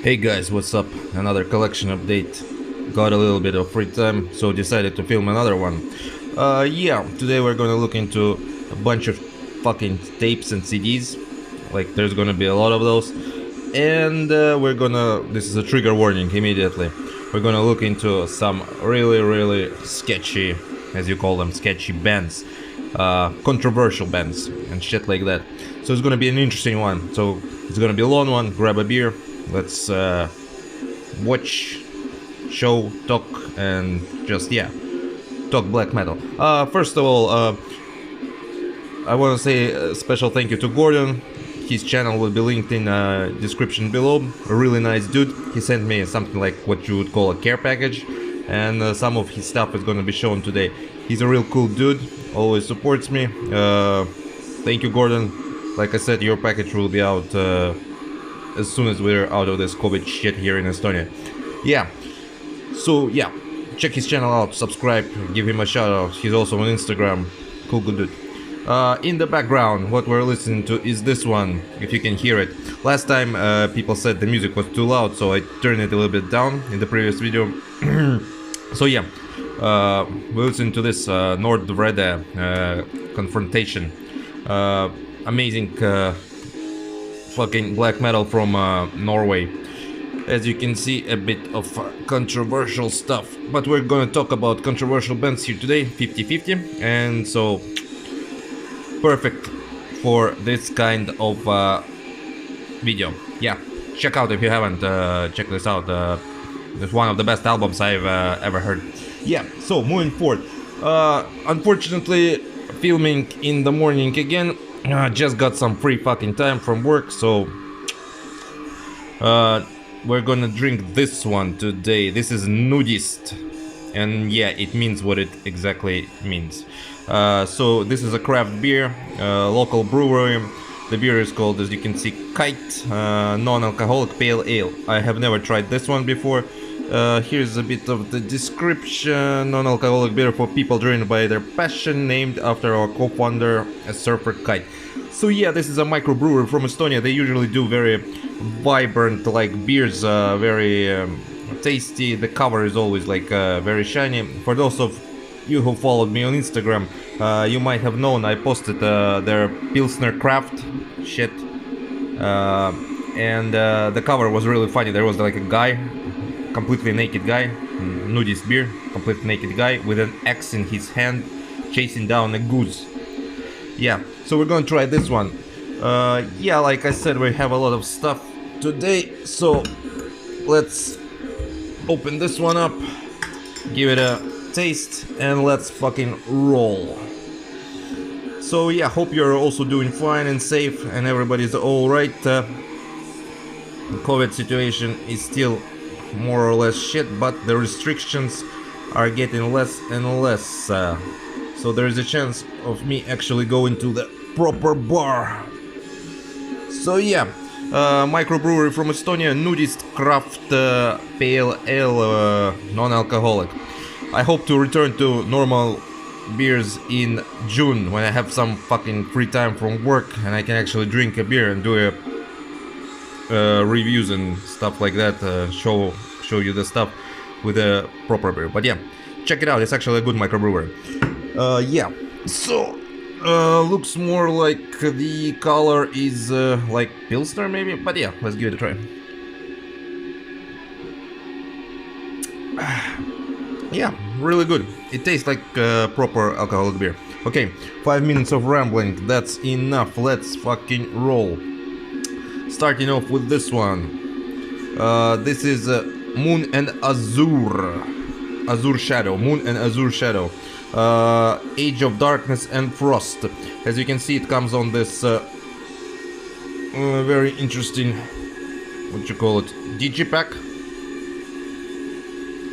Hey guys, what's up? Another collection update. Got a little bit of free time, so decided to film another one. Yeah, today we're gonna look into a bunch of fucking tapes and CDs. Like, there's gonna be a lot of those. And this is a trigger warning immediately. We're gonna look into some really sketchy, as you call them, sketchy bands. Controversial bands and shit like that. So it's gonna be an interesting one. So it's gonna be a long one. Grab a beer. Let's watch, show, talk, and just talk black metal. First of all, I want to say a special thank you to Gordon. His channel will be linked in description below. A really nice dude. He sent me something like what you would call a care package, and some of his stuff is going to be shown today. He's a real cool dude, always supports me. Thank you, Gordon. Like I said, your package will be out as soon as we're out of this COVID shit here in Estonia. So check his channel out, subscribe, give him a shout out. He's also on Instagram. Cool good dude. In the background, what we're listening to is this one, if you can hear it. Last time people said the music was too loud, so I turned it a little bit down in the previous video. So we listened to this Nordvrede Confrontation. Amazing fucking black metal from Norway. As you can see, a bit of controversial stuff, but we're gonna talk about controversial bands here today, 50-50, and so perfect for this kind of video. Check out if you haven't checked this out. It's one of the best albums I've ever heard. So moving forward, unfortunately filming in the morning again. Just got some free fucking time from work, so we're gonna drink this one today. This is nudist, and it means what it exactly means. So this is a craft beer, local brewery. The beer is called, as you can see, Kite, non-alcoholic pale ale. I have never tried this one before. Here's a bit of the description. Non-alcoholic beer for people driven by their passion, named after our co-founder, a surfer Kite. So this is a microbrewery from Estonia. They usually do very vibrant like beers, very tasty. The cover is always like very shiny. For those of you who followed me on Instagram, you might have known I posted their Pilsner Craft shit, and the cover was really funny. There was like a guy, completely naked guy, nudist beer, completely naked guy with an axe in his hand, chasing down a goose. So we're gonna try this one. Like I said, we have a lot of stuff today, so let's open this one up, give it a taste, and let's fucking roll. So hope you're also doing fine and safe and everybody's alright. The COVID situation is still more or less shit, but the restrictions are getting less and less, so there is a chance of me actually going to the proper bar. So microbrewery from Estonia, nudist craft pale ale, non-alcoholic. I hope to return to normal beers in June, when I have some fucking free time from work and I can actually drink a beer and do reviews and stuff like that, show you the stuff with a proper beer. But check it out, it's actually a good microbrewery. So looks more like the color is like Pilsner maybe, but let's give it a try. Really good. It tastes like proper alcoholic beer. Okay, 5 minutes of rambling, that's enough. Let's fucking roll. Starting off with this one. This is Moon and Azure Shadow. Moon and Azure Shadow. Age of Darkness and Frost. As you can see, it comes on this very interesting, what you call it, digipack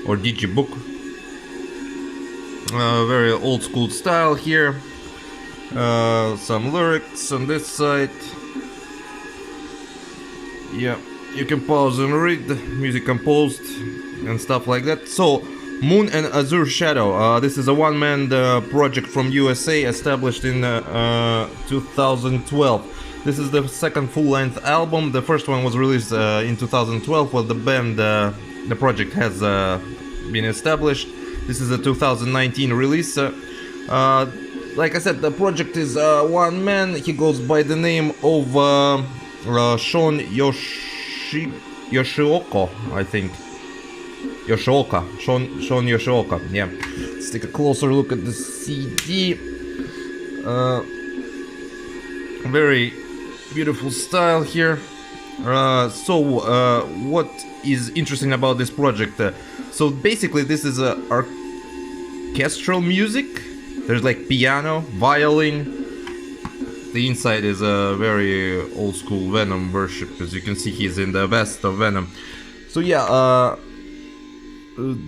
or digibook. Very old school style here. Some lyrics on this side. You can pause and read. Music composed and stuff like that. So Moon and Azure Shadow. This is a one-man project from USA, established in 2012. This is the second full-length album. The first one was released in 2012 while the band, the project has been established. This is a 2019 release. Like I said, the project is one man. He goes by the name of Sean Yoshioka, I think. Sean Yoshioka, yeah. Let's take a closer look at the CD. Very beautiful style here. What is interesting about this project? So basically this is orchestral music. There's like piano, violin. The inside is a very old school Venom worship. As you can see, he's in the vest of Venom. So yeah,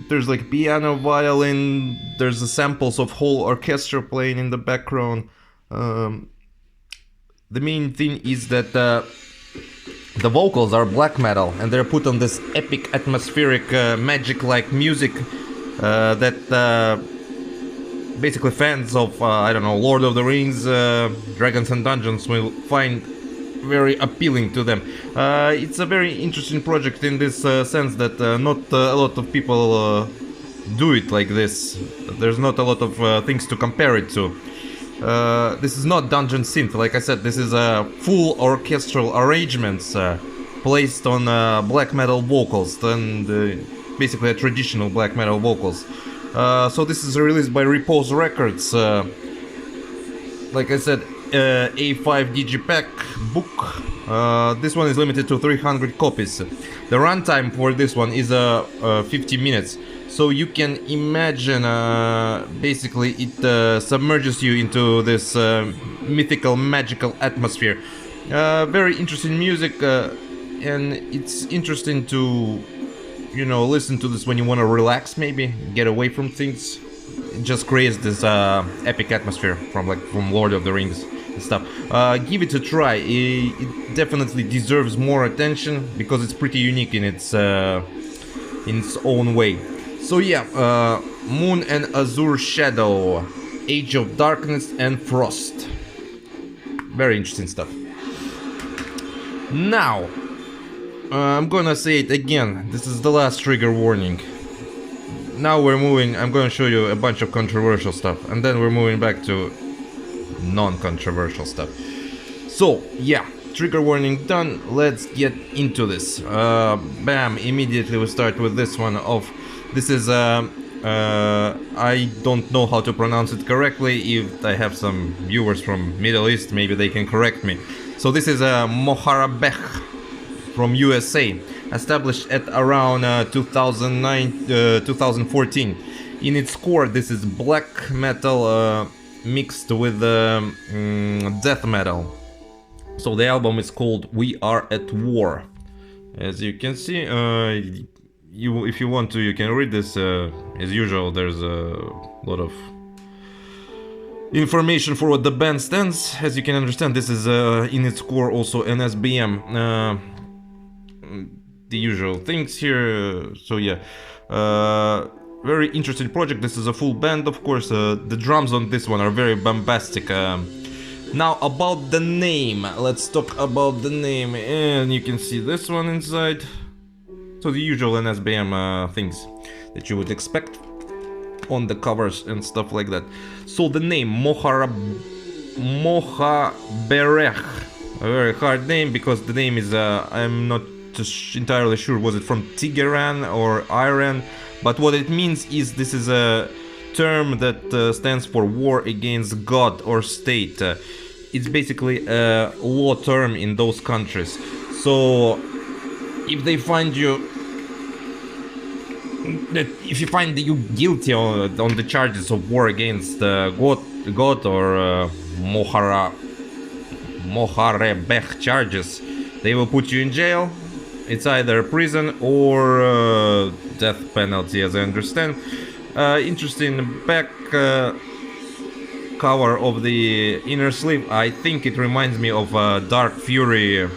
there's like piano, violin. There's the samples of whole orchestra playing in the background. The main thing is that the vocals are black metal, and they're put on this epic, atmospheric, magic-like music that basically fans of, I don't know, Lord of the Rings, Dragons and Dungeons will find very appealing to them. It's a very interesting project in this sense that not a lot of people do it like this. There's not a lot of things to compare it to. This is not dungeon synth, like I said. This is full orchestral arrangements placed on black metal vocals and basically a traditional black metal vocals. So this is released by Repose Records. Like I said, A5 Digipack book. This one is limited to 300 copies. The runtime for this one is 50 minutes. So you can imagine, basically it submerges you into this mythical, magical atmosphere. Very interesting music, and it's interesting to, you know, listen to this when you want to relax, maybe get away from things. It just creates this epic atmosphere from Lord of the Rings and stuff. Give it a try. It definitely deserves more attention because it's pretty unique in its own way. So yeah, Moon and Azure Shadow, Age of Darkness and Frost. Very interesting stuff. Now, I'm gonna say it again. This is the last trigger warning. Now we're moving, I'm gonna show you a bunch of controversial stuff, and then we're moving back to non-controversial stuff. So, yeah, trigger warning done. Let's get into this. Bam, immediately we start with this one of... This is, I don't know how to pronounce it correctly. If I have some viewers from Middle East, maybe they can correct me. So this is a Moharebeh from USA, established at around 2014. In its core, this is black metal mixed with death metal. So the album is called We Are at War. As you can see, if you want to, you can read this. As usual, there's a lot of information for what the band stands. As you can understand, this is in its core also an SBM. The usual things here. So yeah, very interesting project. This is a full band, of course. The drums on this one are very bombastic. Now about the name, let's talk about the name. And you can see this one inside. So the usual NSBM things that you would expect on the covers and stuff like that. So the name Moharebeh, a very hard name because the name is I'm not entirely sure, was it from Tigeran or Iran, but what it means is this is a term that stands for war against God or state. It's basically a law term in those countries. So if they find you, if you find you guilty on the charges of war against God or Moharebeh charges, they will put you in jail. It's either prison or death penalty, as I understand. Interesting back cover of the inner sleeve. I think it reminds me of Dark Fury.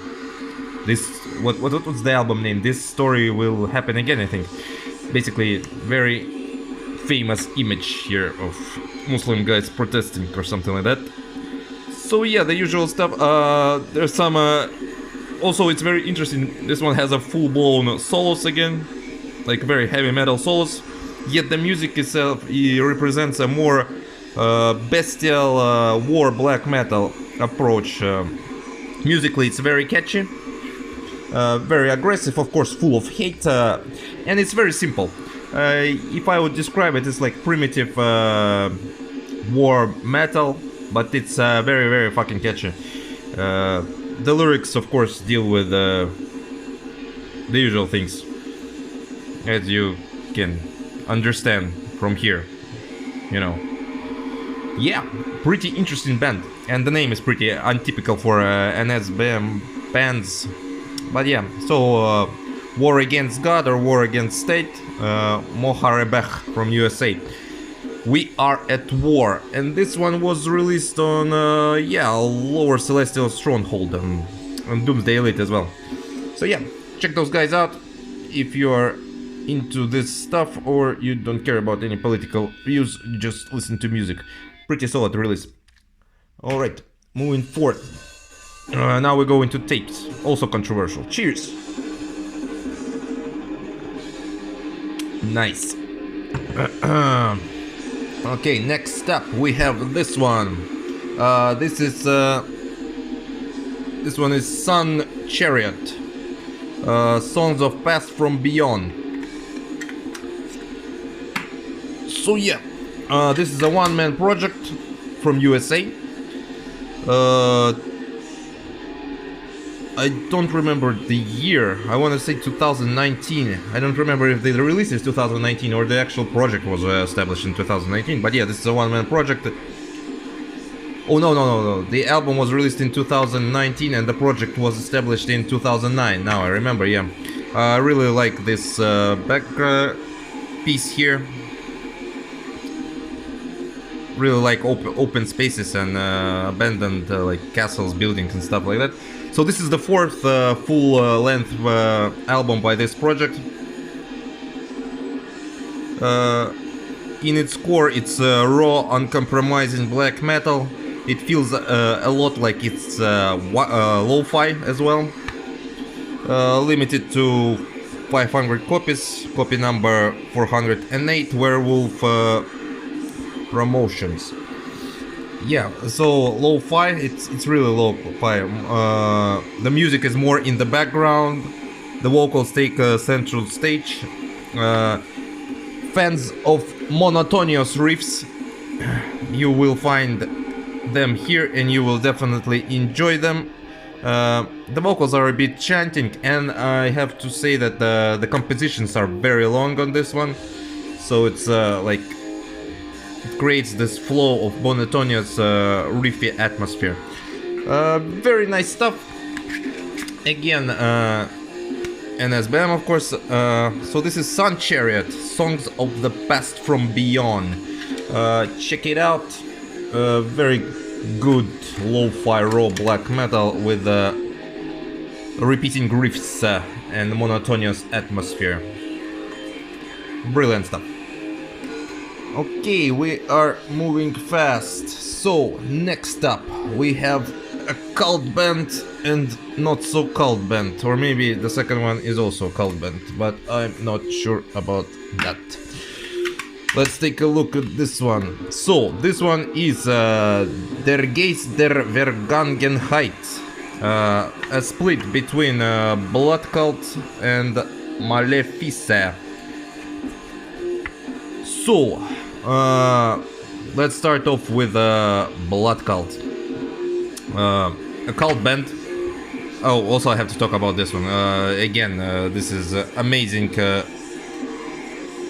This what was the album name? This Story Will Happen Again, I think. Basically, very famous image here of Muslim guys protesting or something like that. So yeah, the usual stuff. There's some. Also, it's very interesting. This one has a full-blown solos again, like very heavy metal solos. Yet the music itself represents a more bestial war black metal approach. Musically, it's very catchy, very aggressive, of course, full of hate, and it's very simple. If I would describe it, it's like primitive war metal, but it's very, very fucking catchy. The lyrics, of course, deal with the usual things, as you can understand from here, you know. Yeah, pretty interesting band, and the name is pretty untypical for NSBM bands. But yeah, so War Against God or War Against State, Moharebeh from USA. We are at war, and this one was released on yeah, Lower Celestial Stronghold and Doomsday Elite as well. So yeah, check those guys out if you are into this stuff or you don't care about any political views, just listen to music. Pretty solid release. Alright, moving forward. Now we go into tapes, also controversial. Cheers! Nice. Okay, next up we have this one. This one is Sunchariot. Songs of Past from Beyond. So yeah, this is a one-man project from USA. I don't remember the year. I want to say 2019. I don't remember if the release is 2019 or the actual project was established in 2019. But yeah, this is a one-man project. Oh no. The album was released in 2019 and the project was established in 2009. Now I remember, yeah. I really like this back piece here. Really like open spaces and abandoned like castles, buildings and stuff like that. So this is the fourth full-length album by this project. In its core, it's raw, uncompromising black metal. It feels a lot like it's lo-fi as well. Limited to 500 copies. Copy number 408, Werewolf Promotions. Yeah, so lo-fi, it's really lo-fi. The music is more in the background. The vocals take a central stage. Fans of monotonous riffs, you will find them here and you will definitely enjoy them. The vocals are a bit chanting, and I have to say that the compositions are very long on this one. So it's like it creates this flow of monotonous riffy atmosphere. Very nice stuff. Again, NSBM, of course. So this is Sunchariot, Songs of the Past from Beyond. Check it out. Very good lo-fi raw black metal with repeating riffs and monotonous atmosphere. Brilliant stuff. Okay, we are moving fast. So, next up, we have a cult band and not so cult band. Or maybe the second one is also cult band, but I'm not sure about that. Let's take a look at this one. So, this one is Der Geist der Vergangenheit. A split between Blutkult and Maléfice. So, let's start off with Blutkult. A cult band. Oh, also I have to talk about this one. Again, this is an amazing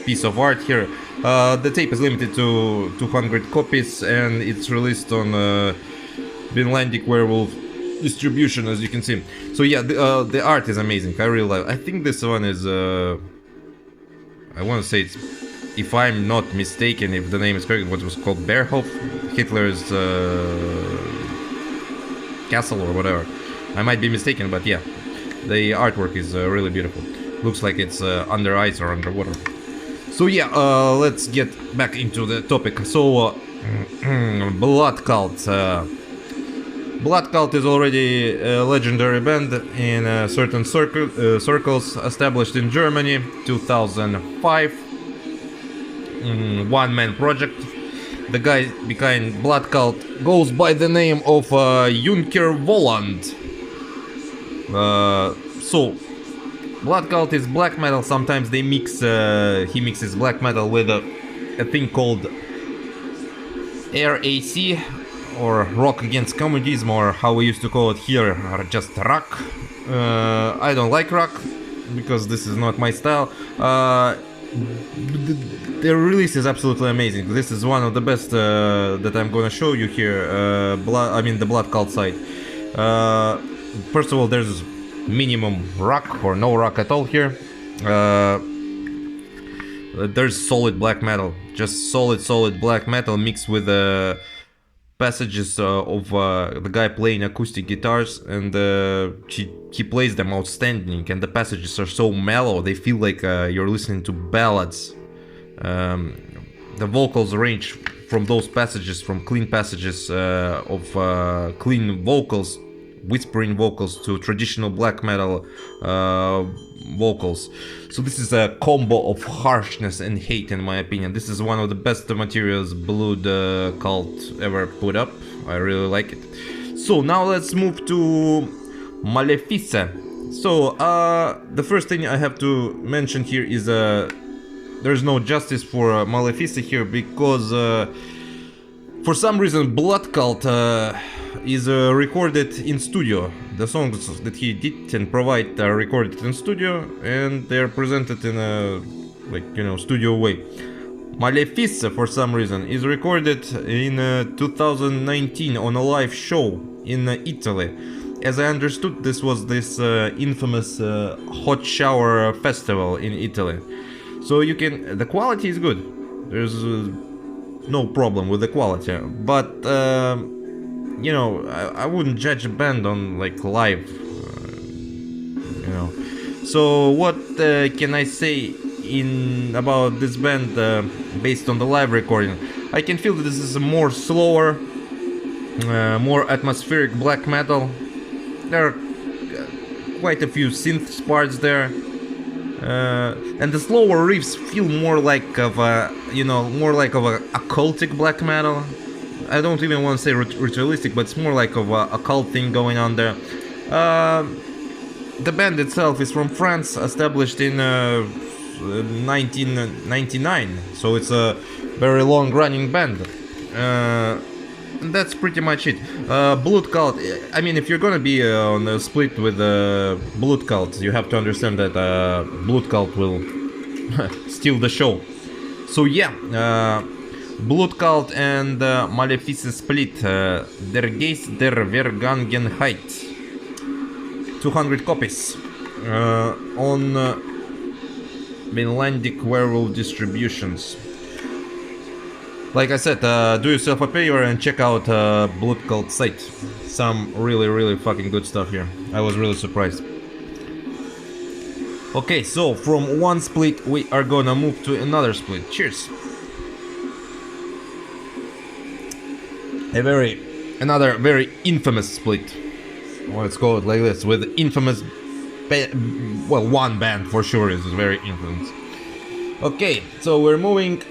piece of art here. The tape is limited to 200 copies and it's released on Vinlandic Werewolf distribution, as you can see. So yeah, the art is amazing. I really like. I think this one is. I want to say it's, if I'm not mistaken, if the name is correct, what was called Bearhof, Hitler's castle or whatever. I might be mistaken, but yeah, the artwork is really beautiful. Looks like it's under ice or underwater. So yeah, let's get back into the topic. So, Blutkult. Blutkult is already a legendary band in certain circles, established in Germany, 2005. One-man project. The guy behind Blutkult goes by the name of Junker Voland. So, Blutkult is black metal. Sometimes they mix. He mixes black metal with a thing called RAC, or Rock Against Communism, or how we used to call it here, or just rock. I don't like rock because this is not my style. The release is absolutely amazing. This is one of the best that I'm gonna show you here. The Blutkult side. First of all, there's minimum rock or no rock at all here. There's solid black metal, just solid black metal mixed with passages of the guy playing acoustic guitars, and he plays them outstanding, and the passages are so mellow, they feel like you're listening to ballads. The vocals range from those passages, from clean passages of clean vocals, whispering vocals, to traditional black metal vocals. So this is a combo of harshness and hate, in my opinion. This is one of the best materials Blutkult ever put up. I really like it. So now let's move to Maléfice. So the first thing I have to mention here is there's no justice for Maléfice here, because for some reason Blutkult is recorded in studio. The songs that he did and provide are recorded in studio, and they're presented in a, studio way. Maléfice, for some reason, is recorded in 2019 on a live show in Italy. As I understood, this was this infamous hot shower festival in Italy. So the quality is good. There's no problem with the quality, but I wouldn't judge a band on live, So what can I say about this band based on the live recording? I can feel that this is a more slower, more atmospheric black metal. There are quite a few synth parts there, and the slower riffs feel more like of a occultic black metal. I don't even want to say ritualistic, but it's more like of a occult thing going on there. The band itself is from France, established in 1999, so it's a very long-running band. And that's pretty much it. Blutkult, I mean, if you're gonna be on a split with Blutkult, you have to understand that Blutkult will steal the show. So yeah, Blutkult and Maléfice split Der Geist der Vergangenheit. 200 copies on Mainlandic Werewolf distributions. Like I said, do yourself a favor and check out Blutkult site. Some really fucking good stuff here. I was really surprised. Okay, so from one split we are gonna move to another split. Cheers. Another very infamous split. Let's call it like this, with infamous one band for sure is very infamous. Okay, so we're moving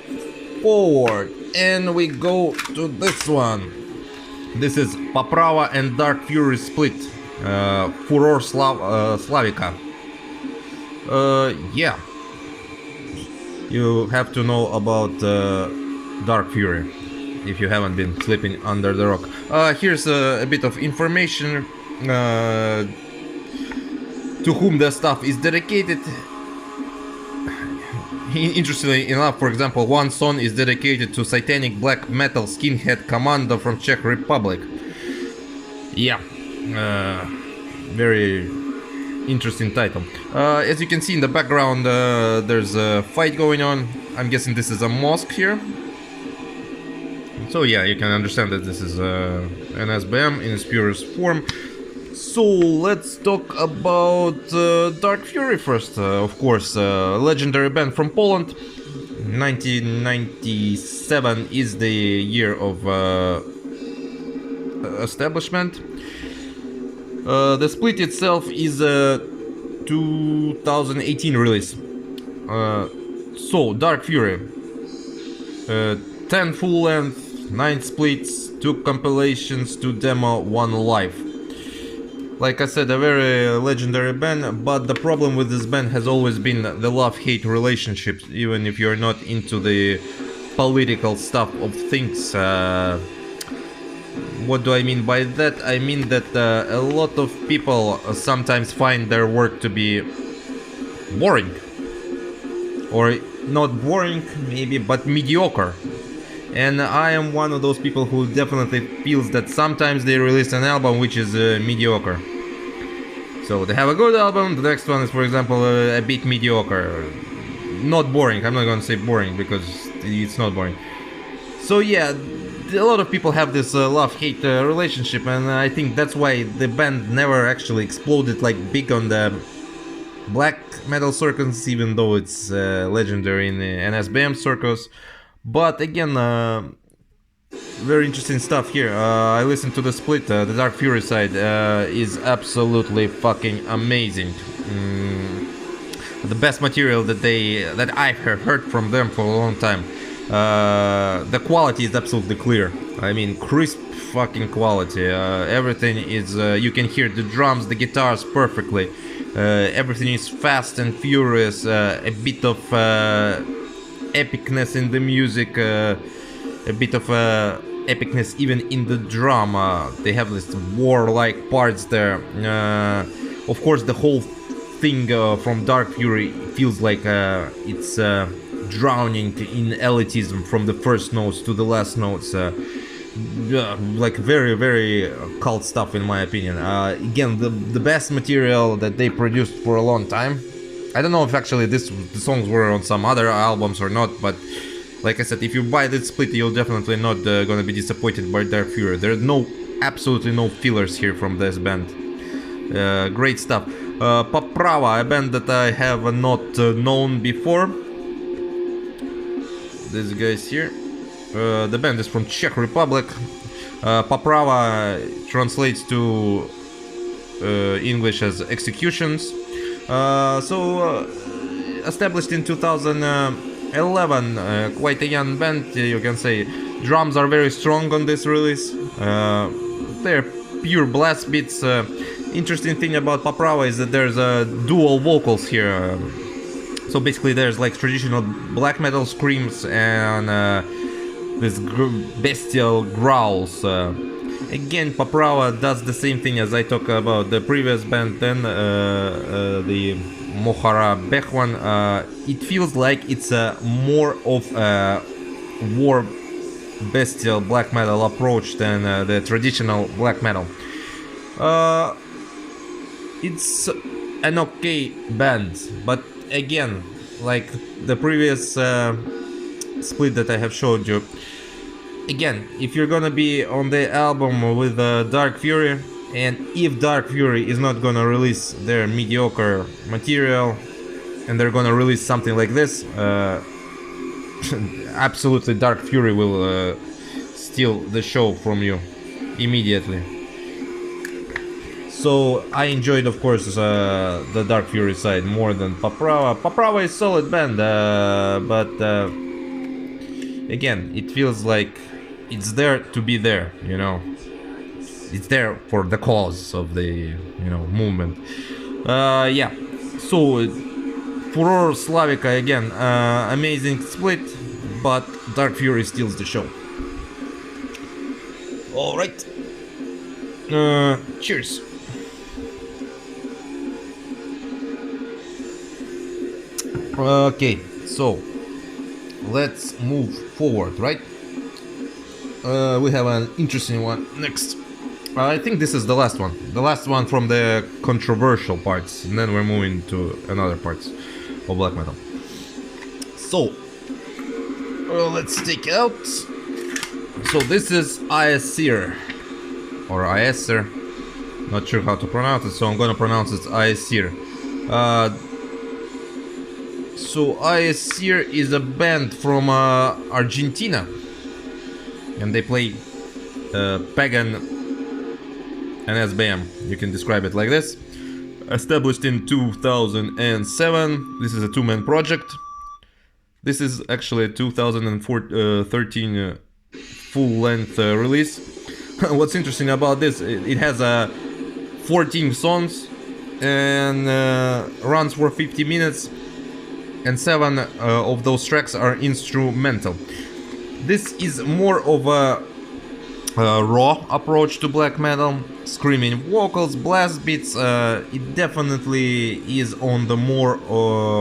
forward and we go to this one. This is Poprava and Dark Fury split, Furor Slavica. Yeah, you have to know about Dark Fury if you haven't been sleeping under the rock. Here's a bit of information to whom the stuff is dedicated. Interestingly enough, for example, one song is dedicated to satanic black metal skinhead commando from Czech Republic. Yeah, very interesting title. As you can see in the background, there's a fight going on. I'm guessing this is a mosque here. So yeah, you can understand that this is an SBM in its purest form. So let's talk about Dark Fury first. Of course, legendary band from Poland. 1997 is the year of establishment. The split itself is a 2018 release. So, Dark Fury. 10 full length, 9 splits, 2 compilations, 2 demo, 1 live. Like I said, a very legendary band, but the problem with this band has always been the love-hate relationships, even if you're not into the political stuff of things. What do I mean by that? I mean that a lot of people sometimes find their work to be boring. Or not boring, maybe, but mediocre. And I am one of those people who definitely feels that sometimes they release an album which is mediocre. So they have a good album, the next one is, for example, a bit mediocre. Not boring, I'm not gonna say boring because it's not boring. So yeah, a lot of people have this love-hate relationship, and I think that's why the band never actually exploded like big on the black metal circles, even though it's legendary in the NSBM circles. But again, very interesting stuff here. I listened to the split, the Dark Fury side is absolutely fucking amazing. The best material that I've heard from them for a long time. The quality is absolutely clear. I mean, crisp fucking quality. Everything is, you can hear the drums, the guitars perfectly. Everything is fast and furious, a bit of epicness in the music, a bit of epicness even in the drama. They have this warlike parts there. Of course, the whole thing from Dark Fury feels like it's drowning in elitism from the first notes to the last notes. Like very, very cult stuff in my opinion. Again, the best material that they produced for a long time. I don't know if actually the songs were on some other albums or not, but like I said, if you buy this split, you're definitely not gonna be disappointed by Dark Fury. There are absolutely no fillers here from this band. Great stuff. Poprava, a band that I have not known before. These guys here. The band is from Czech Republic. Poprava translates to English as executions. Established in 2011, quite a young band, you can say. Drums are very strong on this release. They're pure blast beats. Interesting thing about Poprava is that there's dual vocals here. So basically there's like traditional black metal screams and this bestial growls. Again, Poprava does the same thing as I talked about the previous band, then the Moharebeh one. It feels like it's more of a war bestial black metal approach than the traditional black metal. It's an okay band, but again, like the previous split that I have showed you, again, if you're gonna be on the album with Dark Fury, and if Dark Fury is not gonna release their mediocre material and they're gonna release something like this, absolutely Dark Fury will steal the show from you immediately. So I enjoyed, of course, the Dark Fury side more than Poprava. Poprava is a solid band, but again, it feels like it's there to be there, you know. It's there for the cause of the, movement. Yeah. So Furor Slavica again, amazing split, but Dark Fury steals the show. All right. Cheers. Okay, so let's move forward, right? We have an interesting one next. I think this is the last one from the controversial parts, and then we're moving to another parts of black metal. So let's take it out. So this is Aesir or Aesir, not sure how to pronounce it, so I'm gonna pronounce it Aesir. So Aesir is a band from Argentina, and they play pagan an SBM. You can describe it like this. Established in 2007. This is a two-man project. This is actually a 2013 full-length release. What's interesting about this, it has 14 songs and runs for 50 minutes, and 7 of those tracks are instrumental. This is more of a raw approach to black metal, screaming vocals, blast beats. It definitely is on the more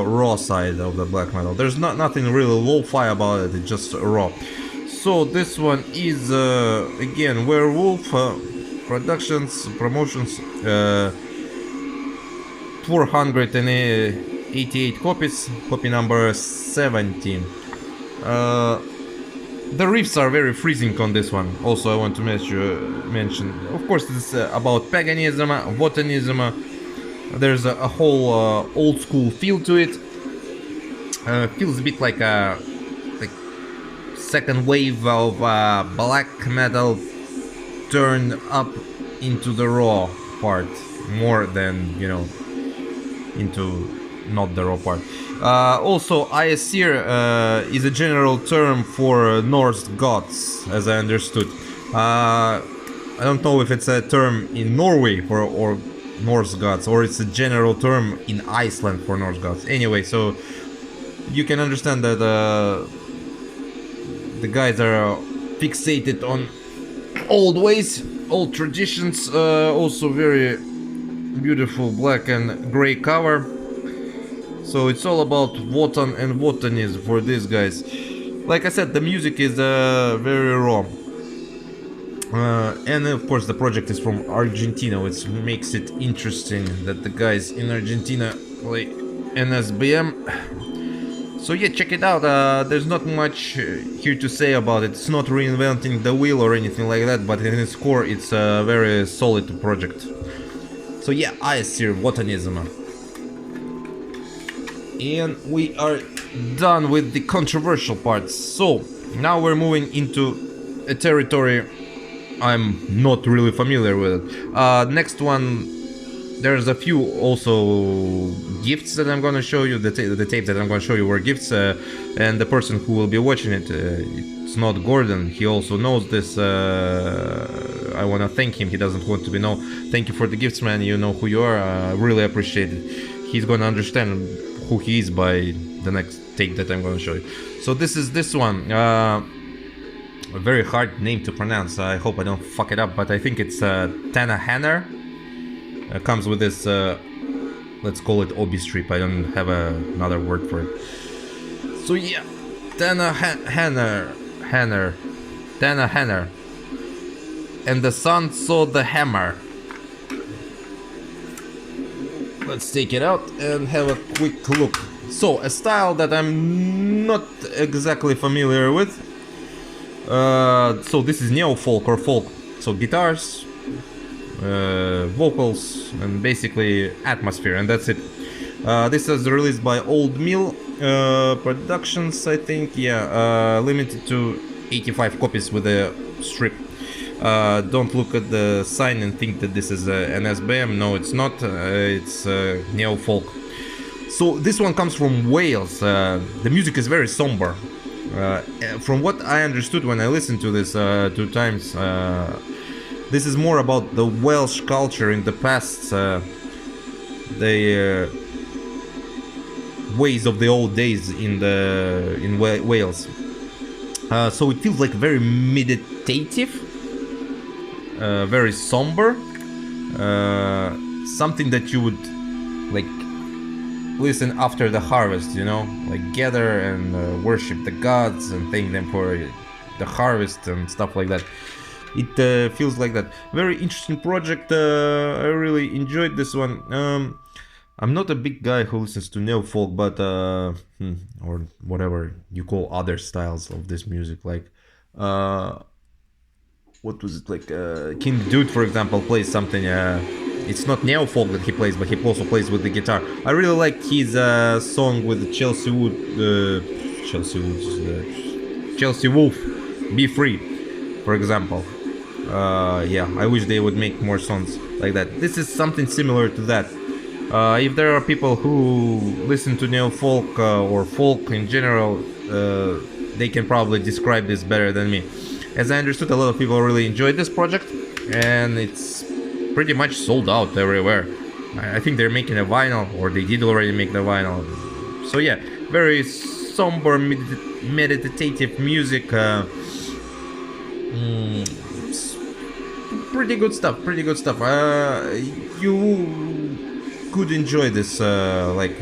raw side of the black metal. There's nothing really lo-fi about it, it's just raw. So this one is again Werewolf Productions, promotions, 488 copies, copy number 17. The riffs are very freezing on this one. Also, I want to mention, of course, this is about paganism, Wotanism. There's a whole old school feel to it. Feels a bit like a second wave of black metal turned up into the raw part, more than, you know, into not the raw part. Also, Aesir is a general term for Norse gods, as I understood. I don't know if it's a term in Norway for or Norse gods, or it's a general term in Iceland for Norse gods. Anyway, so you can understand that the guys are fixated on old ways, old traditions. Also very beautiful black and gray cover. So it's all about Wotan and Wotanism for these guys. Like I said, the music is very raw. And of course the project is from Argentina, which makes it interesting that the guys in Argentina play NSBM. So yeah, check it out. There's not much here to say about it. It's not reinventing the wheel or anything like that, but in its core it's a very solid project. So yeah, Aesir, Wotanism. And we are done with the controversial parts. So now we're moving into a territory I'm not really familiar with. Next one, there's a few also gifts that I'm gonna show you. The tapes that I'm gonna show you were gifts, and the person who will be watching it, it's not Gordon. He also knows this. I wanna thank him. He doesn't want to be known. Thank you for the gifts, man. You know who you are. I really appreciate it. He's gonna understand who he is by the next tape that I'm gonna show you. So this is this one. A very hard name to pronounce. I hope I don't fuck it up, but I think it's Tanahanner. Comes with this, let's call it obi strip. I don't have another word for it. So yeah, Tanahanner. And the sun saw the hammer. Let's take it out and have a quick look. So, a style that I'm not exactly familiar with. So this is neo-folk or folk. So guitars, vocals, and basically atmosphere, and that's it. This is released by Old Mill Productions, I think. Yeah, limited to 85 copies with a strip. Don't look at the sign and think that this is an SBM. No, it's not. It's neo-folk. So this one comes from Wales. The music is very somber. From what I understood when I listened to this 2 times, this is more about the Welsh culture in the past, the ways of the old days in Wales. So it feels like very meditative, very somber, something that you would like listen after the harvest, you know, like gather and worship the gods and thank them for the harvest and stuff like that. It feels like that. Very interesting project. I really enjoyed this one. I'm not a big guy who listens to neo-folk, but or whatever you call other styles of this music, like what was it, like King Dude, for example, plays something. It's not neo-folk that he plays, but he also plays with the guitar. I really like his song with Chelsea Wolf, Be Free, for example. Yeah, I wish they would make more songs like that. This is something similar to that. If there are people who listen to neo-folk or folk in general, they can probably describe this better than me. As I understood, a lot of people really enjoyed this project, and it's pretty much sold out everywhere. I think they're making a vinyl, or they did already make the vinyl. So yeah, very somber, meditative music. Pretty good stuff. Pretty good stuff. You could enjoy this, like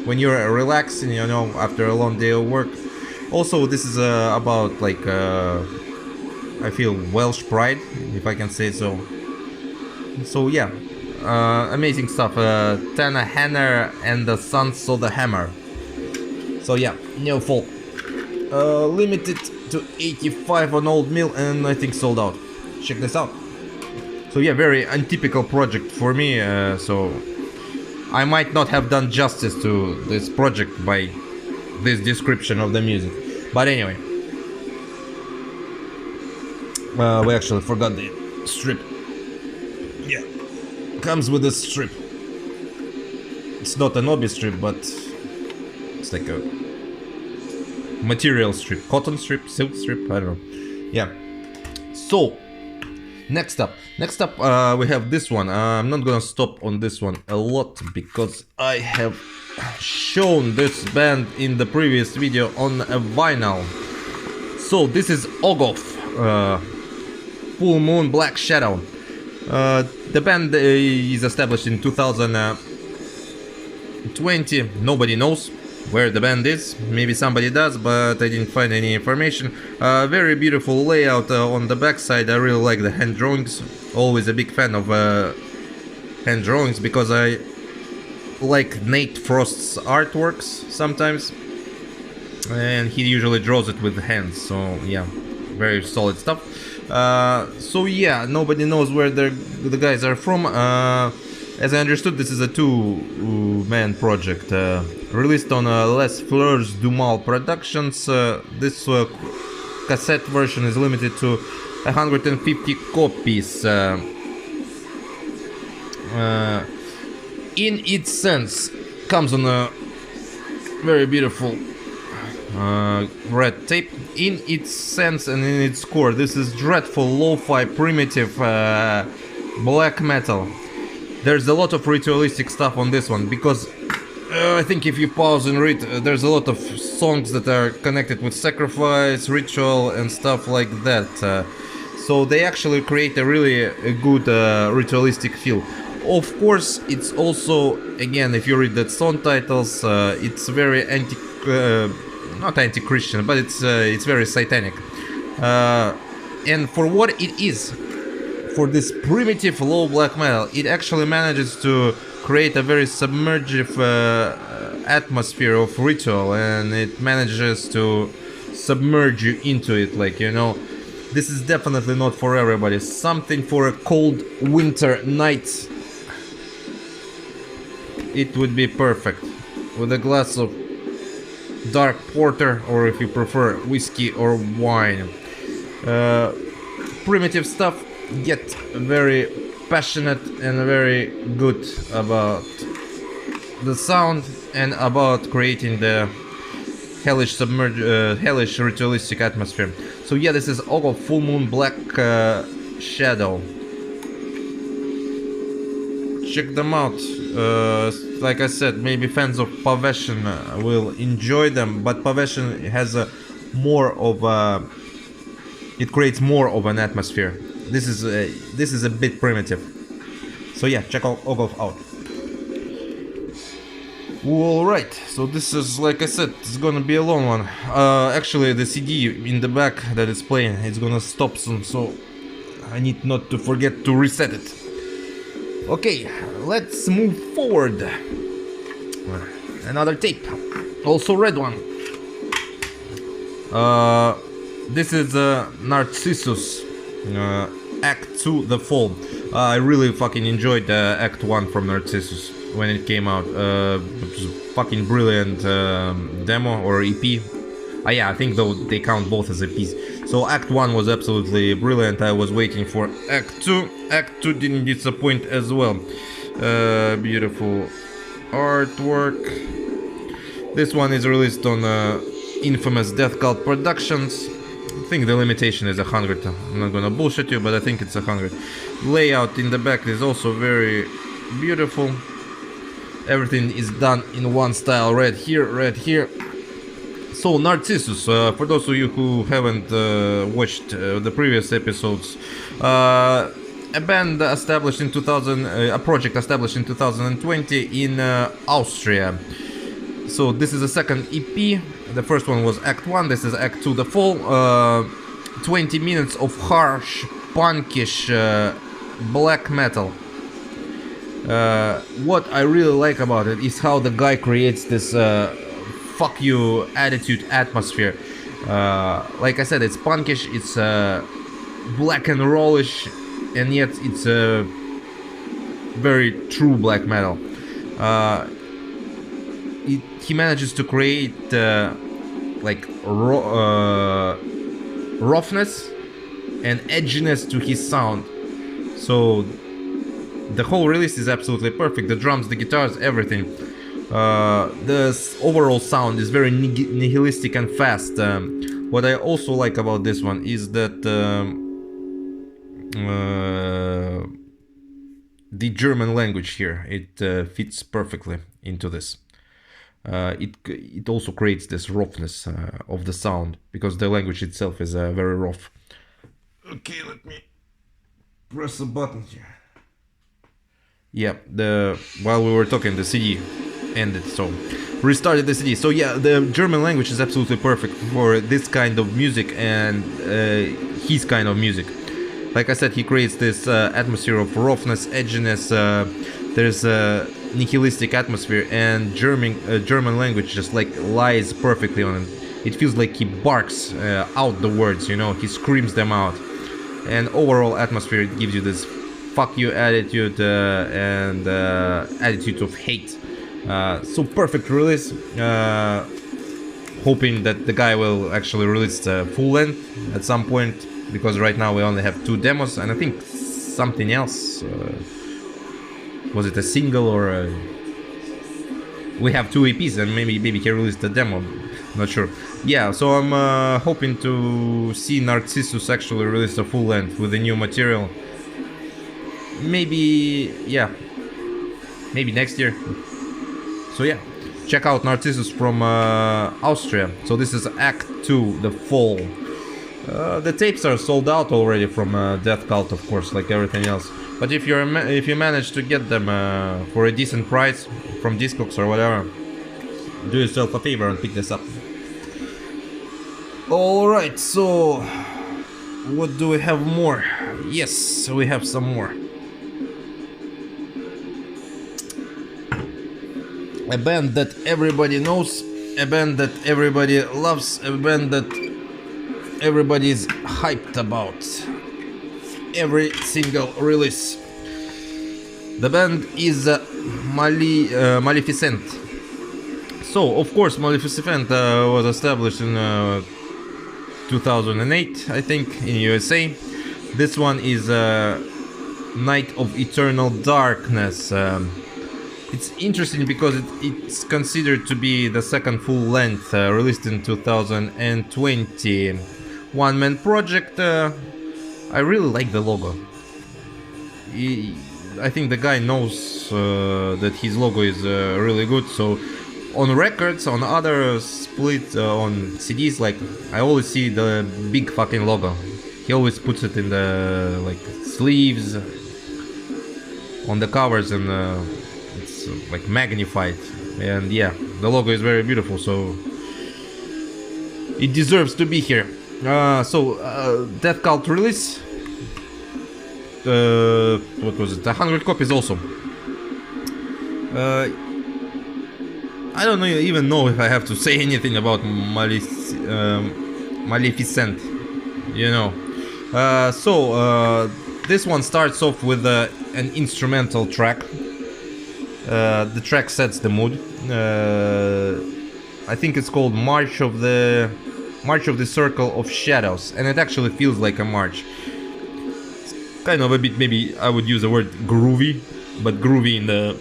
when you're relaxing, you know, after a long day of work. Also, this is about like I feel Welsh pride, if I can say so. So yeah, amazing stuff. Tânahanner and the Sons of the Hammer. So yeah, neo folk. Limited to 85 on Old Mill, and I think sold out. Check this out. So yeah, very untypical project for me. So I might not have done justice to this project by this description of the music. But anyway, we actually forgot the strip. Yeah, comes with a strip. It's not an obi strip, but it's like a material strip, cotton strip, silk strip, I don't know. Yeah. So next up we have this one. I'm not gonna stop on this one a lot because I have shown this band in the previous video on a vinyl. So this is Ogof, Full Moon Black Shadow. The band is established in 2020. Nobody knows where the band is. Maybe somebody does, but I didn't find any information. Very beautiful layout on the backside. I really like the hand drawings. Always a big fan of hand drawings because I like Nate Frost's artworks sometimes, and he usually draws it with hands. So yeah, very solid stuff. So yeah, nobody knows where the guys are from. As I understood, this is a two-man project, released on Les Fleurs du Mal Productions. This cassette version is limited to 150 copies. In its sense, comes on a very beautiful red tape. In its sense and in its core, this is dreadful, lo-fi, primitive black metal. There's a lot of ritualistic stuff on this one because I think if you pause and read, there's a lot of songs that are connected with sacrifice, ritual and stuff like that. So they actually create a really good ritualistic feel. Of course, it's also, again, if you read the song titles, it's very not anti-Christian, but it's very satanic. And for what it is, for this primitive low black metal, it actually manages to create a very submersive atmosphere of ritual, and it manages to submerge you into it, like, you know. This is definitely not for everybody. Something for a cold winter night. It would be perfect with a glass of dark porter, or if you prefer, whiskey or wine. Primitive stuff, yet very passionate and very good about the sound and about creating the hellish ritualistic atmosphere. So yeah, this is Ogof Full Moon Black Shadow. Check them out. Like I said, maybe fans of Possession will enjoy them, but Possession has a more of a, it creates more of an atmosphere. This is a bit primitive. So yeah, check out Ogof out. Alright, so this is, like I said, it's gonna be a long one. Actually, the CD in the back that it's playing, it's gonna stop soon, so I need not to forget to reset it. Okay, let's move forward. Another tape, also red one. This is Narcissus, Act 2, The Fall. I really fucking enjoyed Act 1 from Narcissus when it came out. It was a fucking brilliant demo or EP. Yeah, I think though they count both as EPs. So Act 1 was absolutely brilliant. I was waiting for Act 2. Act 2 didn't disappoint as well. Beautiful artwork. This one is released on infamous DeathKvlt Productions. I think the limitation is 100. I'm not gonna bullshit you, but I think it's 100. Layout in the back is also very beautiful. Everything is done in one style, red here. So Narcissus, for those of you who haven't watched the previous episodes, a band established in 2000, a project established in 2020 in Austria. So this is the second EP. The first one was Act 1, this is Act 2, The Fall. 20 minutes of harsh, punkish black metal. What I really like about it is how the guy creates this fuck you attitude atmosphere. Like I said, it's punkish, it's black and rollish, and yet it's a very true black metal. He manages to create like roughness and edginess to his sound. So the whole release is absolutely perfect. The drums, the guitars, everything. The overall sound is very nihilistic and fast. What I also like about this one is that the German language here, it fits perfectly into this. It also creates this roughness of the sound, because the language itself is very rough. Okay, let me press a button here. Yeah, while we were talking, the CD ended, so restarted the CD. So yeah, the German language is absolutely perfect for this kind of music and his kind of music. Like I said, he creates this atmosphere of roughness, edginess. There's a nihilistic atmosphere, and German language just like lies perfectly on it. It feels like he barks out the words, you know, he screams them out. And overall atmosphere, it gives you this fuck you attitude and attitude of hate. So perfect release. Hoping that the guy will actually release the full length at some point, because right now we only have 2 demos, and I think something else. Was it a single or we have 2 EPs, and maybe he released the demo. Not sure. Yeah, so I'm hoping to see Narcissus actually release a full length with the new material. Maybe, yeah, maybe next year. So yeah, check out Narcissus from Austria. So this is Act 2, The Fall. The tapes are sold out already from DeathKvlt, of course, like everything else. But if you manage to get them for a decent price from Discogs or whatever, do yourself a favor and pick this up. Alright, so what do we have more? Yes, we have some more. A band that everybody knows, a band that everybody loves, a band that everybody is hyped about. Every single release. The band is Maleficentt. So, of course, Maleficentt was established in 2008, I think, in USA. This one is Night of Eternal Darkness. It's interesting because it's considered to be the second full length, released in 2020. One-man project. I really like the logo. I think the guy knows that his logo is really good. So on records, on other split, on CDs, like I always see the big fucking logo. He always puts it in the like sleeves, on the covers, and it's like magnified. And yeah, the logo is very beautiful, so it deserves to be here. DeathKvlt release. What was it? 100 copies also. I don't even know if I have to say anything about Maleficentt. You know. This one starts off with an instrumental track. The track sets the mood. I think it's called March of the March of the Circle of Shadows, and it actually feels like a march. It's kind of a bit, maybe I would use the word groovy, but groovy in the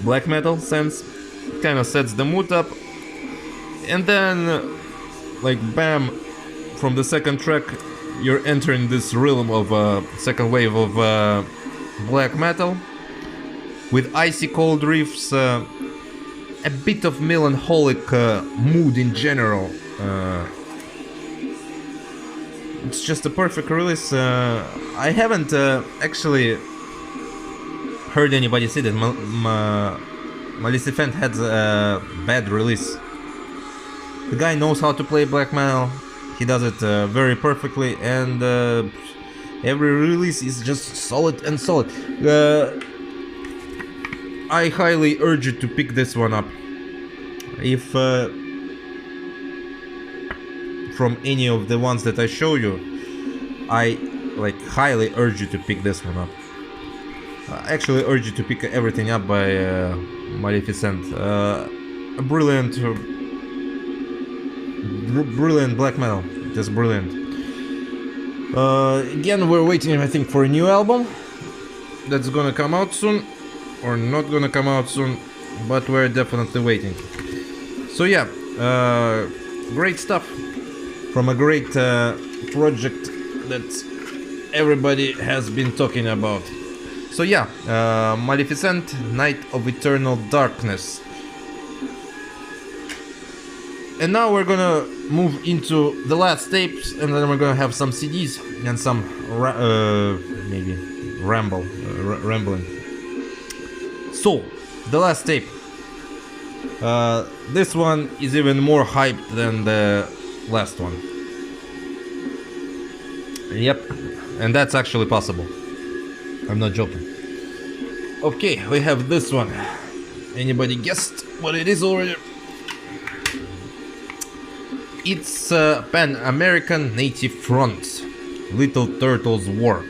black metal sense. It kind of sets the mood up, and then like bam, from the second track you're entering this realm of second wave of black metal with icy cold riffs, a bit of melancholic mood in general. It's just a perfect release. I haven't actually heard anybody say that Maleficentt had a bad release. The guy knows how to play black metal. He does it very perfectly, and every release is just solid and solid. I highly urge you to pick this one up. If from any of the ones that I show you, I like highly urge you to pick this one up. I actually urge you to pick everything up by Maleficentt. A brilliant black metal, just brilliant. Again, we're waiting, I think, for a new album that's gonna come out soon, or not gonna come out soon, but we're definitely waiting. So yeah, great stuff from a great project that everybody has been talking about. So yeah, Maleficentt, Night of Eternal Darkness. And now we're gonna move into the last tapes, and then we're gonna have some CDs and some maybe rambling. So, the last tape. This one is even more hyped than the last one. Yep, and that's actually possible. I'm not joking. Okay, we have this one. Anybody guessed what it is already? It's Pan-Amerikan Native Front, Little Turtles War.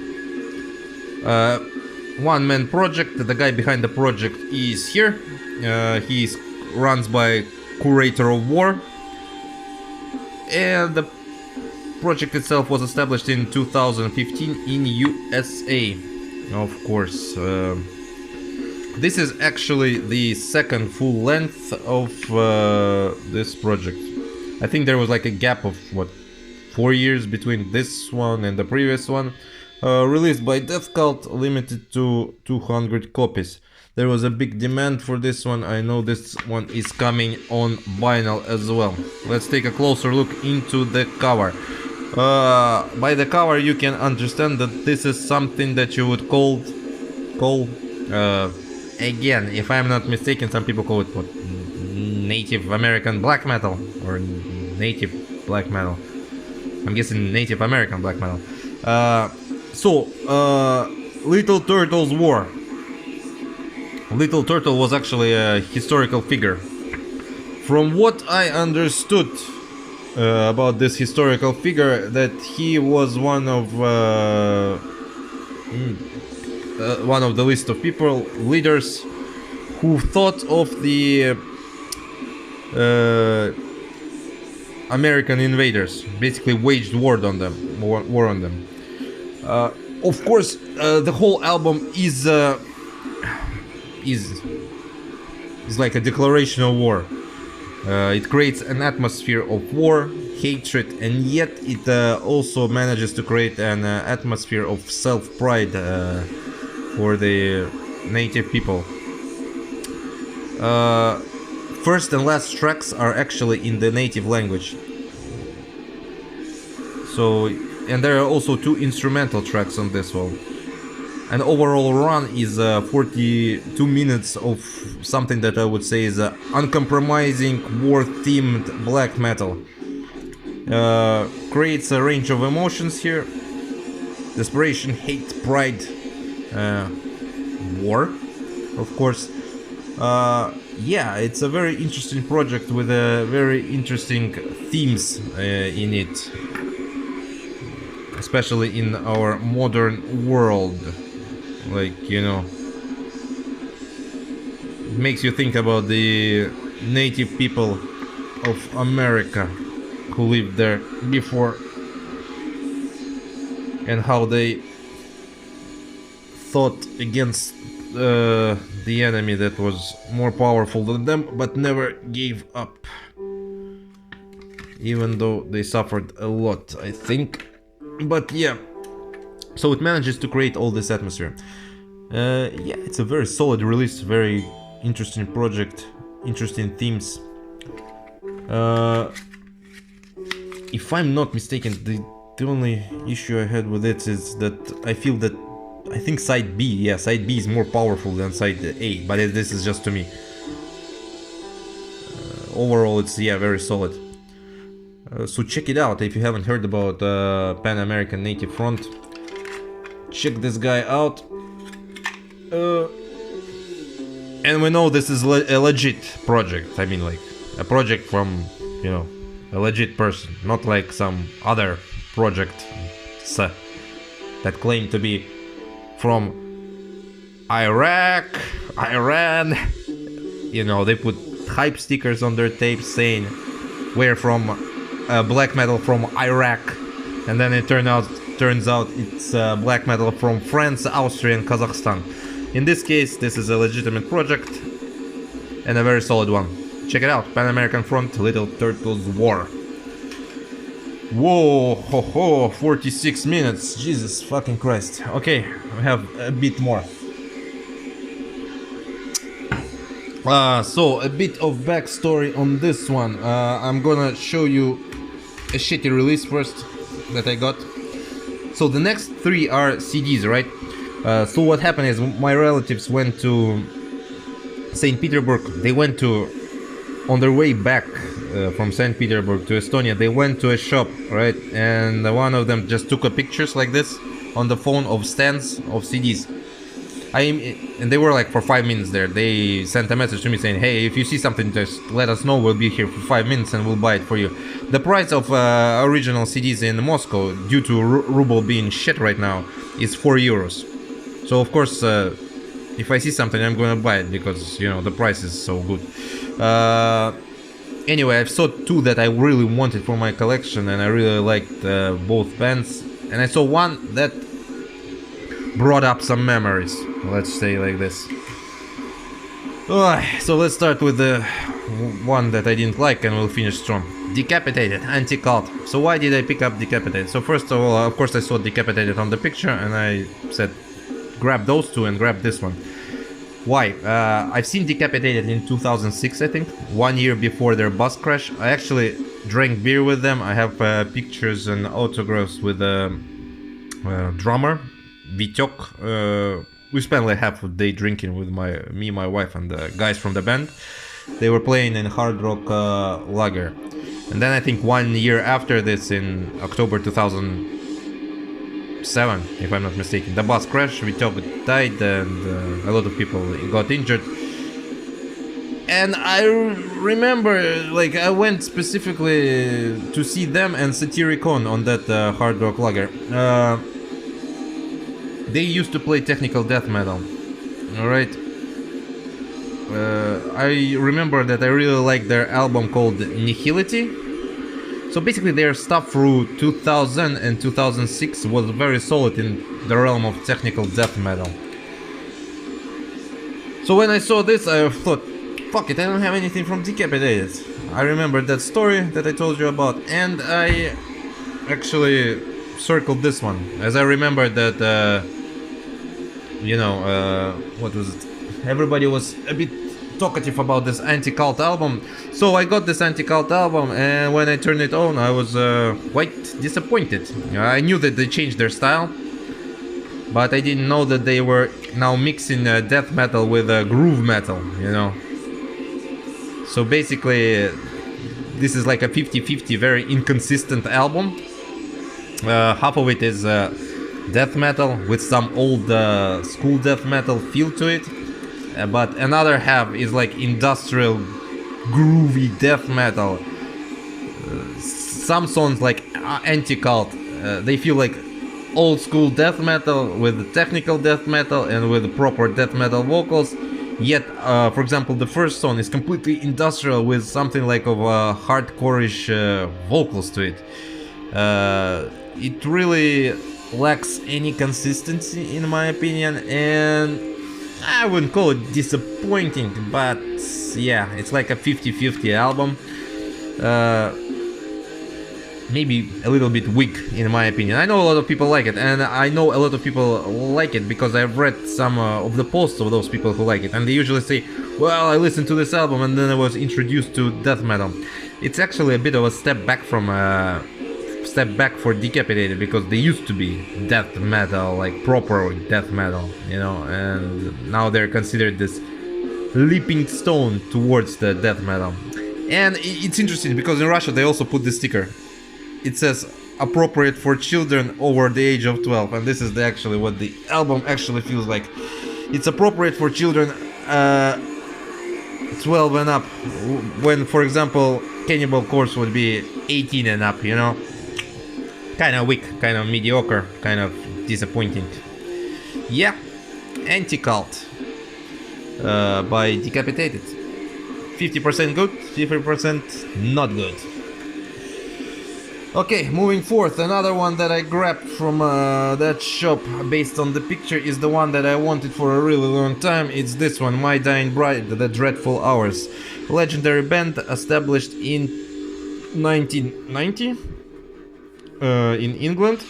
One-man project. The guy behind the project is here. He runs by Curator of War, and the project itself was established in 2015 in USA. Of course, this is actually the second full length of this project. I think there was like a gap of what, 4 years between this one and the previous one. Released by DeathKvlt, limited to 200 copies. There was a big demand for this one. I know this one is coming on vinyl as well. Let's take a closer look into the cover. By the cover you can understand that this is something that you would call again, if I'm not mistaken, some people call it what, Native American black metal, or native black metal. I'm guessing Native American black metal. Little Turtles War. Little Turtle was actually a historical figure. From what I understood about this historical figure, that he was one of the list of people, leaders, who thought of the American invaders, basically waged war on them. Of course, the whole album is like a declaration of war. It creates an atmosphere of war, hatred, and yet it also manages to create an atmosphere of self-pride for the native people. First and last tracks are actually in the native language. So, and there are also 2 instrumental tracks on this one. An overall run is 42 minutes of something that I would say is uncompromising war-themed black metal. Creates a range of emotions here: desperation, hate, pride, war, of course. Yeah, it's a very interesting project with very interesting themes in it, especially in our modern world. Like, you know, it makes you think about the native people of America who lived there before and how they fought against the enemy that was more powerful than them, but never gave up, even though they suffered a lot, I think. But yeah, so it manages to create all this atmosphere. Yeah, it's a very solid release, very interesting project, interesting themes. If I'm not mistaken, the only issue I had with it is that I think side B, yeah, side B is more powerful than side A, but this is just to me. Overall, it's, yeah, very solid. So check it out if you haven't heard about Pan-Amerikan Native Front. Check this guy out. And we know this is a legit project. I mean, like, a project from, you know, a legit person, not like some other project that claim to be from Iraq, Iran. You know, they put hype stickers on their tapes saying we're from black metal from Iraq, and then it turns out it's black metal from France, Austria and Kazakhstan. In this case, this is a legitimate project and a very solid one. Check it out, Pan-Amerikan Front, Little Turtles War. Whoa, ho ho, 46 minutes, Jesus fucking Christ. Okay, we have a bit more. So, a bit of backstory on this one. I'm gonna show you a shitty release first that I got. So the next three are CDs, right? So what happened is my relatives went to St. Petersburg. They went to, on their way back from St. Petersburg to Estonia, they went to a shop, right? And one of them just took a pictures like this on the phone of stands of CDs. And they were like for 5 minutes there. They sent a message to me saying, hey, if you see something, just let us know, we'll be here for 5 minutes and we'll buy it for you. The price of original CDs in Moscow, due to ruble being shit right now, is 4 euros. So of course, if I see something, I'm gonna buy it because, you know, the price is so good. Anyway, I saw two that I really wanted for my collection and I really liked both bands. And I saw one that brought up some memories, let's say like this. So let's start with the one that I didn't like and we'll finish strong. Decapitated, Anti-Cult. So why did I pick up Decapitated? So first of all, of course I saw Decapitated on the picture and I said grab those two and grab this one. Why? I've seen Decapitated in 2006, I think, 1 year before their bus crash. I actually drank beer with them. I have pictures and autographs with the drummer Vityok. We spent like half a day drinking with me, my wife, and the guys from the band. They were playing in Hard Rock Lager. And then I think 1 year after this, in October 2007, if I'm not mistaken, the bus crashed, Vityok died, and a lot of people got injured. And I remember, like, I went specifically to see them and Satyricon on that Hard Rock Lager. They used to play technical death metal, alright? I remember that I really liked their album called Nihility. So basically their stuff through 2000 and 2006 was very solid in the realm of technical death metal. So when I saw this, I thought, fuck it, I don't have anything from Decapitated. I remembered that story that I told you about, and I actually circled this one, as I remember that, you know, what was it? Everybody was a bit talkative about this Anti-Cult album. So I got this Anti-Cult album, and when I turned it on, I was quite disappointed. I knew that they changed their style, but I didn't know that they were now mixing death metal with groove metal, you know. So basically, this is like a 50-50, very inconsistent album. Half of it is death metal with some old school death metal feel to it, but another half is like industrial groovy death metal. Some songs like Anti-Cult, they feel like old school death metal with technical death metal and with proper death metal vocals. Yet, for example, the first song is completely industrial with something like of hardcore-ish vocals to it. It really lacks any consistency in my opinion, and I wouldn't call it disappointing, but yeah, it's like a 50-50 album. Maybe a little bit weak in my opinion. I know a lot of people like it, and I know a lot of people like it because I've read some of the posts of those people who like it, and they usually say, well, I listened to this album and then I was introduced to death metal. It's actually a bit of a step back for Decapitated, because they used to be death metal, like proper death metal, you know, and now they're considered this leaping stone towards the death metal. And it's interesting because in Russia they also put this sticker. It says appropriate for children over the age of 12, and this is actually what the album actually feels like. It's appropriate for children 12 and up, when, for example, Cannibal Corpse would be 18 and up, you know? Kind of weak, kind of mediocre, kind of disappointing. Yeah, Anti-Cult by Decapitated. 50% good, 50% not good. Okay, moving forth, another one that I grabbed from that shop based on the picture is the one that I wanted for a really long time. It's this one, My Dying Bride, The Dreadful Hours. Legendary band established in 1990 in England.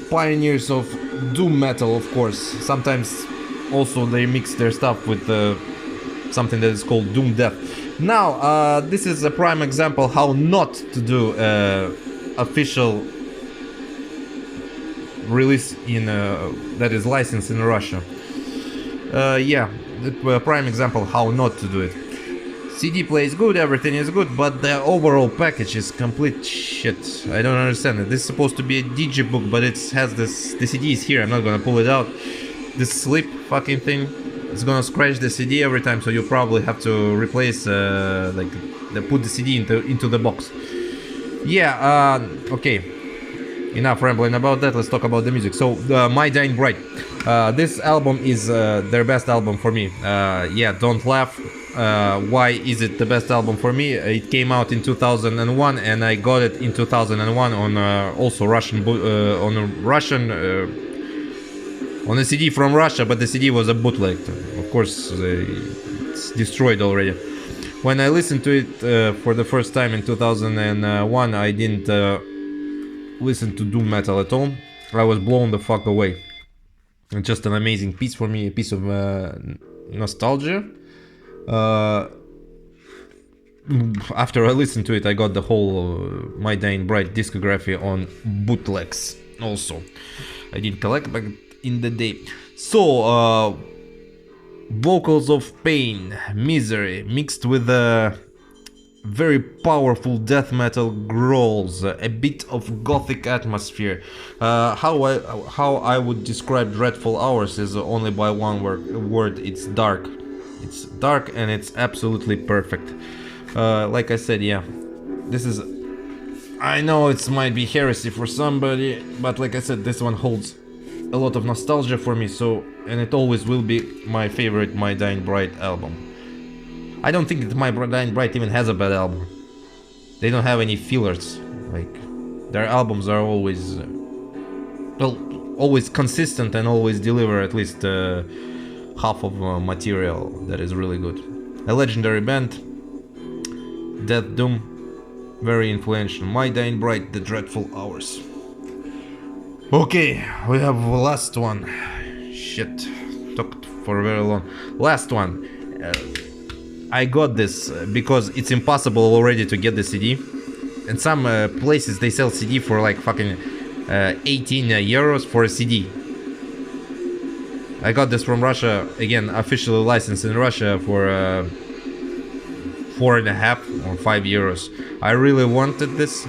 Pioneers of doom metal, of course. Sometimes also they mix their stuff with something that is called doom death. Now, this is a prime example how not to do official release in that is licensed in Russia. Yeah, a prime example how not to do it. CD plays good, everything is good, but the overall package is complete shit. I don't understand it. This is supposed to be a DJ book, but it has this. The CD is here. I'm not gonna pull it out. This slip fucking thing. It's gonna scratch the CD every time, so you probably have to replace, put the CD into the box. Yeah, okay. Enough rambling about that, let's talk about the music. So, My Dying Bride. This album is their best album for me. Yeah, don't laugh. Why is it the best album for me? It came out in 2001, and I got it in 2001 on also Russian, on a CD from Russia, but the CD was a bootleg. Of course, it's destroyed already. When I listened to it for the first time in 2001, I didn't listen to doom metal at all. I was blown the fuck away. It's just an amazing piece for me, a piece of nostalgia. After I listened to it, I got the whole My Dying Bride discography on bootlegs also. I didn't collect back in the day. So, vocals of pain, misery, mixed with very powerful death metal growls, a bit of gothic atmosphere. How I would describe Dreadful Hours is only by one word. It's dark. It's dark and it's absolutely perfect. Like I said, yeah, this is. I know it might be heresy for somebody, but like I said, this one holds a lot of nostalgia for me, so, and it always will be my favorite My Dying Bride album. I don't think that My Dying Bride even has a bad album. They don't have any fillers. Like, their albums are always, well, always consistent and always deliver at least half of material that is really good. A legendary band, Death Doom, very influential. My Dying Bride, The Dreadful Hours. Okay, we have the last one. Shit, talked for very long. Last one. I got this because it's impossible already to get the CD. In some places they sell CD for like fucking 18 euros for a CD. I got this from Russia, again, officially licensed in Russia for 4.5 or 5 euros. I really wanted this.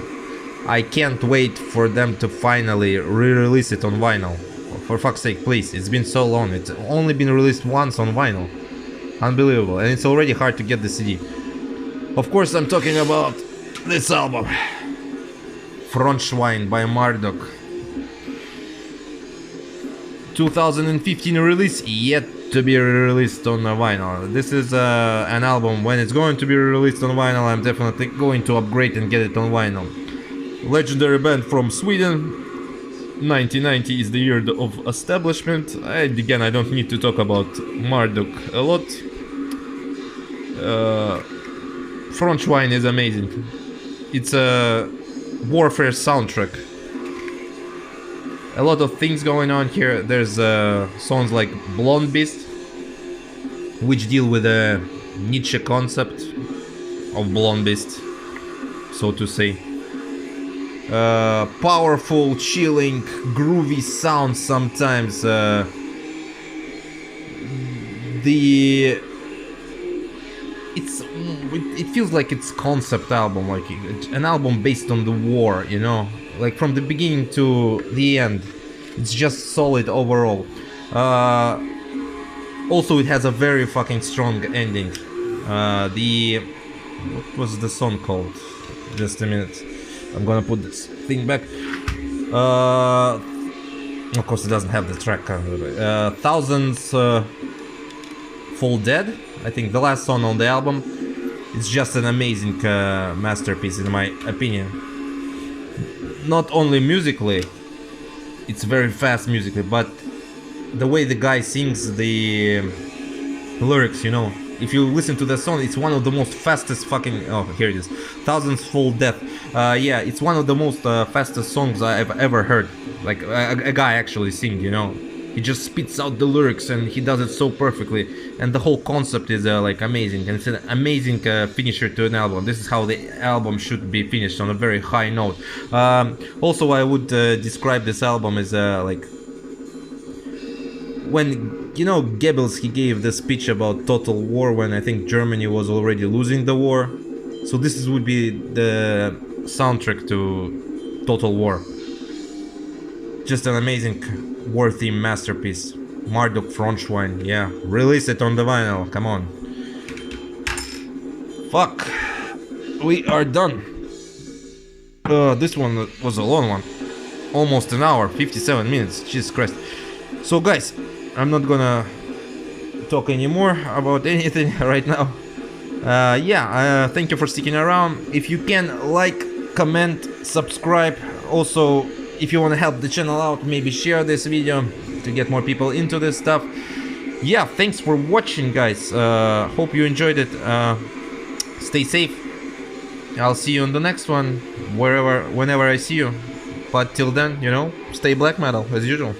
I can't wait for them to finally re-release it on vinyl. For fuck's sake, please, it's been so long. It's only been released once on vinyl. Unbelievable, and it's already hard to get the CD. Of course, I'm talking about this album, Schwein by Marduk. 2015 release, yet to be released on vinyl. This is an album, when it's going to be released on vinyl, I'm definitely going to upgrade and get it on vinyl. Legendary band from Sweden. 1990 is the year of establishment. And again, I don't need to talk about Marduk a lot. Schwein is amazing. It's a warfare soundtrack. A lot of things going on here. There's songs like Blonde Beast, which deal with a Nietzsche concept of Blonde Beast, so to say. Powerful, chilling, groovy sounds sometimes. It feels like it's concept album, like an album based on the war, you know, like from the beginning to the end. It's just solid overall. Also, it has a very fucking strong ending. What was the song called? Just a minute. I'm gonna put this thing back. Of course, it doesn't have the track. Thousands Fall Dead, I think the last song on the album. It's just an amazing masterpiece in my opinion. Not only musically, it's very fast musically, but the way the guy sings the lyrics, you know. If you listen to the song, it's one of the most fastest fucking... Oh, here it is. Thousands Fall Death. Yeah, it's one of the most fastest songs I've ever heard. Like, a guy actually sing, you know. He just spits out the lyrics and he does it so perfectly. And the whole concept is like amazing. And it's an amazing finisher to an album. This is how the album should be finished, on a very high note. Also, I would describe this album as like... When, you know, Goebbels, he gave the speech about total war when I think Germany was already losing the war. So this would be the soundtrack to Total War. Just an amazing war theme masterpiece. Marduk from Schwein, yeah. Release it on the vinyl, come on. Fuck. We are done. This one was a long one. Almost an hour, 57 minutes, Jesus Christ. So guys, I'm not gonna talk anymore about anything right now. Thank you for sticking around. If you can, like, comment, subscribe. Also, if you want to help the channel out, maybe share this video to get more people into this stuff. Yeah, thanks for watching, guys. Hope you enjoyed it. Stay safe. I'll see you on the next one, whenever I see you. But till then, you know, stay black metal as usual.